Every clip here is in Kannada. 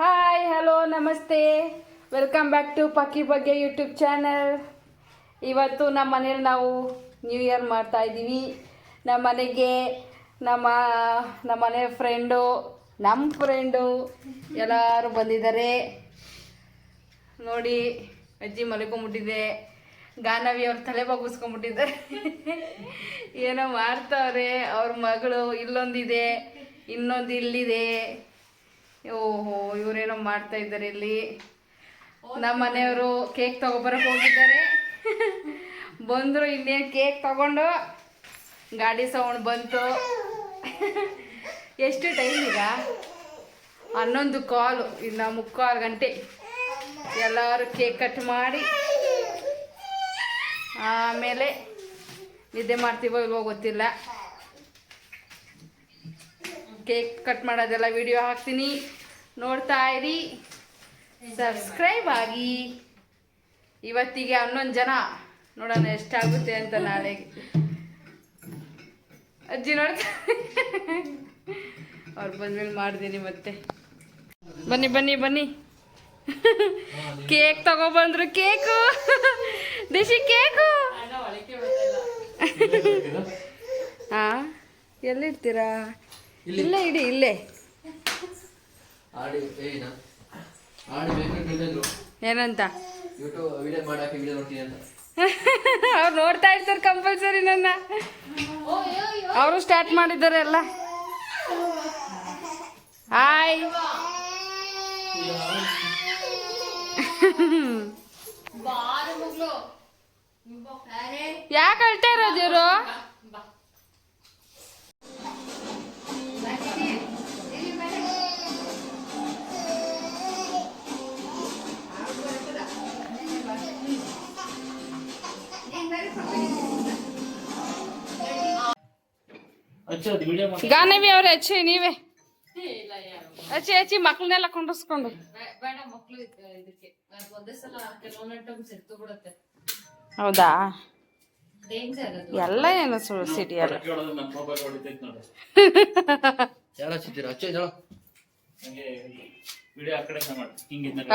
ಹಾಯ್ ಹಲೋ ನಮಸ್ತೆ, ವೆಲ್ಕಮ್ ಬ್ಯಾಕ್ ಟು ಪಕ್ಕಿ ಬಗ್ಗೆ ಯೂಟ್ಯೂಬ್ ಚಾನಲ್. ಇವತ್ತು ನಮ್ಮ ಮನೇಲಿ ನಾವು ನ್ಯೂ ಇಯರ್ ಮಾಡ್ತಾ ಇದ್ದೀವಿ. ನಮ್ಮ ಮನೆಗೆ ನಮ್ಮ ಮನೆ ಫ್ರೆಂಡು, ನಮ್ಮ ಫ್ರೆಂಡು ಎಲ್ಲರೂ ಬಂದಿದ್ದಾರೆ. ನೋಡಿ, ಅಜ್ಜಿ ಮಲ್ಕೊಂಬಿಟ್ಟಿದೆ, ಗಾನವಿ ಅವ್ರ ತಲೆ ಬಗ್ಗಿಸ್ಕೊಂಬಿಟ್ಟಿದ್ದಾರೆ. ಏನೋ ಮಾಡ್ತಾವ್ರೆ. ಅವ್ರ ಮಗಳು ಇಲ್ಲೊಂದಿದೆ, ಇನ್ನೊಂದು ಇಲ್ಲಿದೆ. ಓಹೋ, ಇವರೇನೋ ಮಾಡ್ತಾ ಇದ್ದಾರೆ ಇಲ್ಲಿ. ನಮ್ಮ ಮನೆಯವರು ಕೇಕ್ ತಗೊಬರಕ್ಕೆ ಹೋಗಿದ್ದಾರೆ. ಬಂದರು, ಇನ್ನೇನು ಕೇಕ್ ತಗೊಂಡು ಗಾಡಿ ಸೌಂಡ್ ಬಂತು. ಎಷ್ಟು ಟೈಮ್ ಈಗ? 11 ಕಾಲು, ಇನ್ನು 3/4 ಗಂಟೆ. ಎಲ್ಲರೂ ಕೇಕ್ ಕಟ್ ಮಾಡಿ ಆಮೇಲೆ ನಿದ್ದೆ ಮಾಡ್ತೀವೋ ಇಲ್ವೋ ಗೊತ್ತಿಲ್ಲ. ಕೇಕ್ ಕಟ್ ಮಾಡೋದೆಲ್ಲ ವಿಡಿಯೋ ಹಾಕ್ತೀನಿ, ನೋಡ್ತಾ ಇರಿ, ಸಬ್ಸ್ಕ್ರೈಬ್ ಆಗಿ. ಇವತ್ತಿಗೆ 11 ಜನ, ನೋಡೋಣ ಎಷ್ಟಾಗುತ್ತೆ ಅಂತ ನಾಳೆಗೆ. ಅಜ್ಜಿ ನೋಡ್ತಾ ಅವ್ರು ಬಂದ್ಮೇಲೆ ಮಾಡ್ತೀನಿ ಮತ್ತೆ. ಬನ್ನಿ ಬನ್ನಿ ಬನ್ನಿ, ಕೇಕ್ ತಗೊಬಂದ್ರು. Cake Dishi, cake. ಹಾ, ಎಲ್ಲಿಡ್ತೀರಾ? ಇಲ್ಲೇ ಇಡಿ, ಇಲ್ಲೇ. ಏನಂತ ಅವ್ರು ನೋಡ್ತಾ ಇರ್ತಾರೆ ಕಂಪಲ್ಸರಿ ನನ್ನ. ಅವರು ಸ್ಟಾರ್ಟ್ ಮಾಡಿದ್ದಾರೆ ಎಲ್ಲ. ಹಾಯ್. ಯಾಕೆ ಅಳ್ತಾ ಇರೋದು ಇವರು? ಗಾನವಿ ಅವ್ರೆ, ಹಚ್ಚಿ ನೀವೇ ಹಚ್ಚಿ ಮಕ್ಳನ್ನೆಲ್ಲ ಕೊಂಡ್ರಿಸ್ಕೊಂಡು. ಹೌದಾ? ಎಲ್ಲ ಏನು ಸಿಟಿ ಅಲ್ಲ.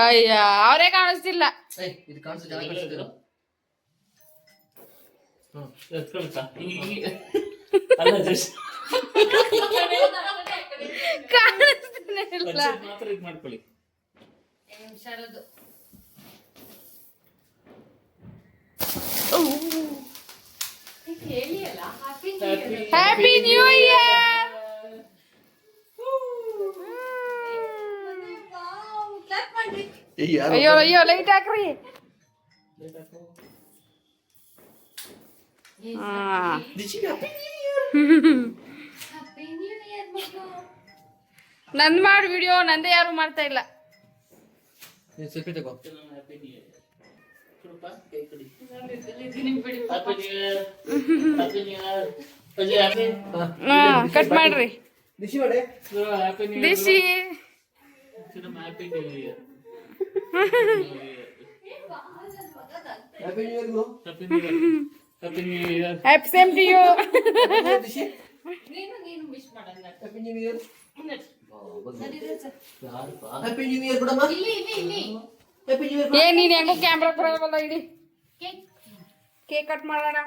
ಅಯ್ಯ, ಅವರೇ ಕಾಣಿಸ್ತಿಲ್ಲ. Happy new year. ಅಯ್ಯೋ ಅಯ್ಯೋ, ಲೈಟ್ ಹಾಕ್ರಿ. ನಂದ್ ಮಾಡಿ ವಿಡಿಯೋ, ನಂದೇ ಯಾರು ಮಾಡ್ತಾ ಇಲ್ಲ. ಕಟ್ ಮಾಡ್ರಿ. ದಿಶಿ ಹ್ಯಾಪಿ ಸೇಮ್ ಟು ಯು. ಏ, ನೀನ್ ಹೆಂಗೋ ಕ್ಯಾಮ್ರಾ ಬರಲ್ಲ. ಇಡಿ, ಕೇಕ್ ಕಟ್ ಮಾಡೋಣ.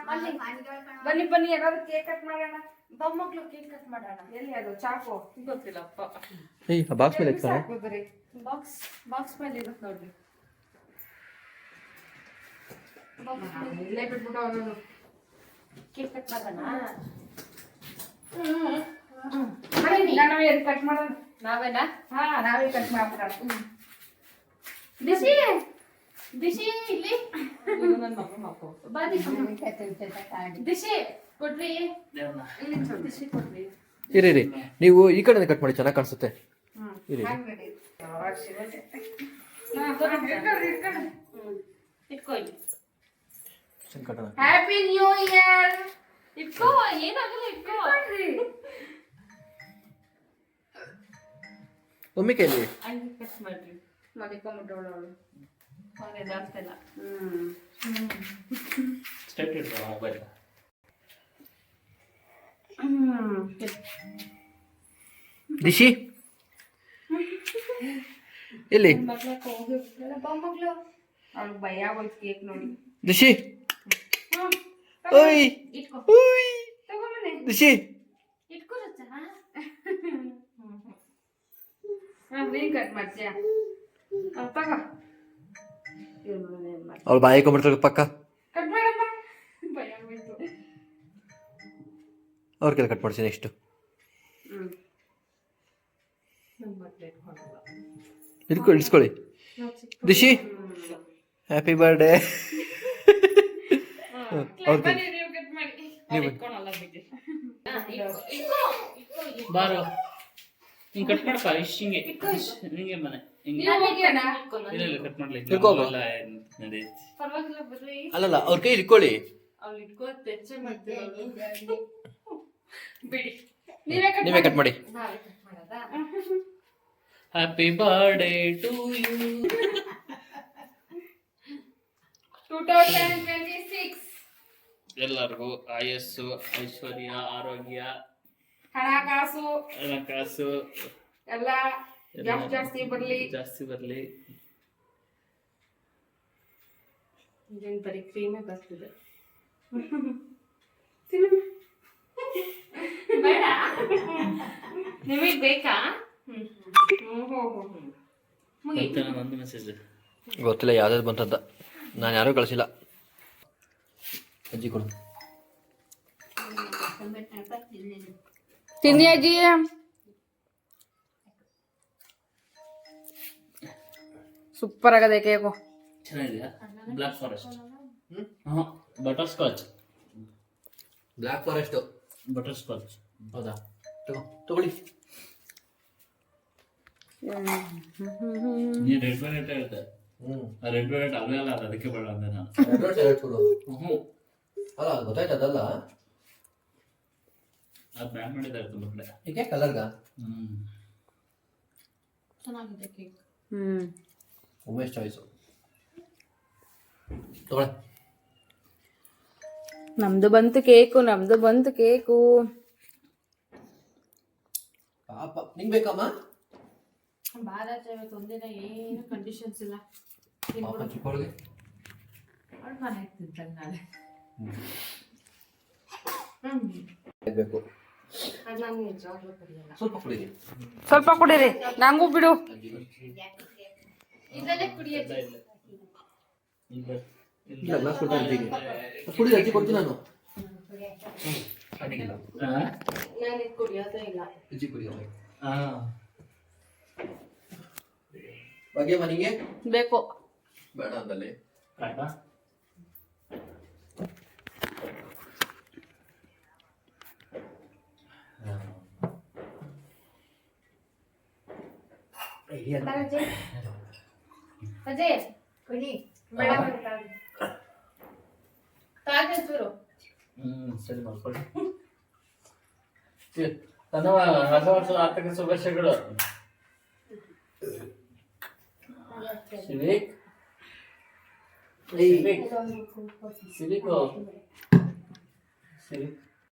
ಬನ್ನಿ ಬನ್ನಿ, ಎಲ್ಲಾದ್ರೂ ಕೇಕ್ ಕಟ್ ಮಾಡೋಣ. ಮೊಮ್ಮಕ್ಳು ಕೇಕ್ ಕಟ್ ಮಾಡೋಣ. ಎಲ್ಲಿ ಅದು ಚಾಕು? ಗೊತ್ತಿಲ್ಲಪ್ಪ. ಬಾಕ್ಸ್ ಮೇಲೆ ಬಾಕ್ಸ್ ಮೇಲೆ ಇರುತ್ತೆ ನೋಡ್ರಿ. ಇಲ್ಲೇ ಬಿಟ್ಬಿಟ್ಟು ಅವನು ಕೇಕ್ ಕಟ್ ಮಾಡೋಣ. ನಾವೇ ಕಟ್ ಮಾಡೋಣ. ನಾವೇನಾ? ಹಾ, ನಾವೇ ಕಟ್ ಮಾಡ್ಬಿಡೋಣ. ದಿಶಿ ದಿಶಿ ಇಲ್ಲಿ ದಿಶಿ ಕೊಡ್ರಿ. ದಿಶಿ ಕೊಡ್ರಿ. ಇರಿ, ನೀವು ಈ ಕಡೆ ಕಟ್ ಮಾಡಿ, ಚೆನ್ನಾಗಿ ಕಾಣಿಸುತ್ತೆ. Happy new year. ಇಟ್ಕೋ, ಏನಾಗಲ್ಲ, ಇಟ್ಕೋ. ಒಮ್ಮೆ ಕೈಲಿ ಕಟ್ ಮಾಡ್ರಿ. ಮಲಿಕೊಂಬಿಟ್ಟವಳು ಅವಳು. ಜಾಸ್ತಿ ಇಲ್ಲ. ದಿಶಿ ಎಲ್ಲಿ ಮಕ್ಳಕ್ಕೆ ಹೋಗಿ ಮೊಮ್ಮಕ್ಳು ಅವ್ಳಿಗೆ ಭಯ ಆಗೋಯ್ತು ಕೇಕ್ ನೋಡಿ. ದಿಶಿ ಹ್ಮ್, ಓಯ್ ಇಟ್ಕೋ ಓಯ್ ತಗೊಂಬನೆ ದಿಶಿ ಇಟ್ಕೋ ರಚ. ನೀನ್ ಕಟ್ ಮಾಡ್ತೀಯ ತಗೋ. ಅವ್ಳು ಬಾಯಿ ಹಾಕೊಂಡ್ಬಿಡ್ತಾಳೆ ಪಕ್ಕ. ಕಟ್ ಮಾಡಮ್ಮ, ಭಯ ಆಗೋಯ್ತು. ಅವ್ರ ಕೆಲ ಕಟ್ ಮಾಡ್ತೀನಿ ನೆಕ್ಸ್ಟ್. ಇಡ್ಸ್ಕೊಳ್ಳಿ ದಿಶಿ ಹ್ಯಾಪಿ ಬರ್ಡೇ. ಅವ್ರ ಬನ್ನಿ, ನೀವು ಕಟ್ ಮಾಡಿ. ನೀವು ಇಟ್ಕೊಳಲ್ಲ ಬಿಡಿ. ಬಾರೋ ಹಿಂಗೆ ಕಟ್ ಮಾಡಪ್ಪ ಇಷ್ಟು ಹಿಂಗೆ ಹಿಂಗೆ ಮನೆ ಹಿಂಗೆ ನೀವು ಹೋಗಿ ಅಣ್ಣ. ಇಲ್ಲ ಕಟ್ ಮಾಡ್ಲಿಕ್ಕೆ ಹಿಡ್ಕೋಗು. ನಡೆಯುತ್ತೆ. ಪರವಾಗಿಲ್ಲ ಬರ್ರಿ. ಅಲ್ಲಲ್ಲ ಅವ್ರ ಕೈ ಇಟ್ಕೊಳ್ಳಿ. ಅವ್ಳು ಇಟ್ಕೋ ತೆಚ್ಚೆ ಮಾಡ್ತೀವಿ ಬಿಡಿ, ನೀವೇ ನೀವೇ ಕಟ್ ಮಾಡಿ. ನಾವೇ ಕಟ್ ಮಾಡೋದಾ? Happy birthday to you. 2026 ಎಲ್ಲರಿಗೂ ಆಯಸ್ಸು ಐಶ್ವರ್ಯ ಆರೋಗ್ಯ ಹಣಕಾಸು ಹಣಕಾಸು ಎಲ್ಲ ಜಾಸ್ತಿ ಬರ್ಲಿ. ಜಾಸ್ತಿ ಬರಲಿ. ಇದೇನು ಬರೀ ಕ್ರೀಮೇ ಬರ್ತಿದೆ. ಬೇಡ ನಿಮಗೆ ಬೇಕಾ? ಒಂದು ಮೆಸೇಜ್ ಗೊತ್ತಿಲ್ಲ ಯಾವ್ದಾದ್ರು ಬಂತಂತ, ನಾನು ಯಾರೂ ಕಳಿಸಿಲ್ಲ. ಅಜ್ಜಿ ಕೊಡು. ತಿನ್ನಿ ಅಜ್ಜಿ. ಸೂಪರ್ ಆಗದೆ ಕೇಕು. ಚೆನ್ನಾಗಿದೆಯಾ? Black forest butter scotch. Black forest butter scotch ಹೌದಾ? ತಗೊಳ್ಳಿ. ನೀ ರೆಡ್ ವೆಲ್ವೆಟ್ ಹೇಳ್ತೆ. ರೆಡ್ ವೆಲ್ವೆಟ್ ಅಲ್ವೇ ಅಲ್ಲ, ಅದಕ್ಕೆ ಬೇಡ ಅಂದೆ ನಾನು. ಅಲ್ಲ ಅದು ಗೊತ್ತಾಯ್ತು, ಅದಲ್ಲ ಅದು ಬ್ಯಾನ್ ಮಾಡಿದ್ದಾರೆ ತುಂಬ ಕಡೆ. ಈಗ ಕಲರ್ಗ ಚೆನ್ನಾಗಿದೆ ಕೇಕ್. ಉಮೇಶ್ ಚಾಯ್ಸು. ತಗೊಳ್ಳಿ. ನಮ್ದು ಬಂತು ಕೇಕು, ನಮ್ದು ಬಂತು ಕೇಕು. ಪಾಪ ನಿಂಗೆ ಬೇಕಮ್ಮ? ಬಾರಾಚೆ ಇವತ್ತು ಒಂದಿನ ಏನು ಕಂಡೀಷನ್ಸ್ ಇಲ್ಲ. ಪಾಪ ಚಿಕ್ಕವಳಿಗೆ ಅವಳು ಮನೆಗೆ ತಿಂತಾನೆ ನಾಳೆ. ಬೇಕು. ಅದು ನಾನು ನಿಜವಾಗ್ಲೂ ಕಲಿಯಲ್ಲ. ಸ್ವಲ್ಪ ಕುಡೀರಿ. ಸ್ವಲ್ಪ ಕುಡೀರಿ, ನಂಗೂ ಬಿಡು. ಇದನ್ನೇ ಕುಡಿಯೋದು. ಇಲ್ಲ ಗ್ಲಾಸ್ ಕೊಡ್ತಾ ಅಜ್ಜಿಗೆ. ಕುಡಿ ಅಜ್ಜಿ ಕೊಡ್ತೀನಿ ನಾನು. ಅಡ್ಡಿಗಿಲ್ಲ. ನಾನು ಇದು ಕುಡಿಯೋದೇ ಇಲ್ಲ. ಅಜ್ಜಿ ಕುಡಿ. ಬಗ್ಗೆ ಮನೆಗೆ ಬೇಕು. ಬೇಡ ಅಂದಲ್ಲಿ ಆಯ್ತಾ? ಅಜಯ್ ಕುಡಿ. ಬೇಡ ತಾಜೆ ಚೂರು. ಸರಿ ಮಾಡ್ಕೊಳ್ಳಿ. ನನ್ನ ಹೊಸ ವರ್ಷದ ಆರ್ಥಿಕ ಶುಭಾಶಯಗಳು. Civic Civic Civic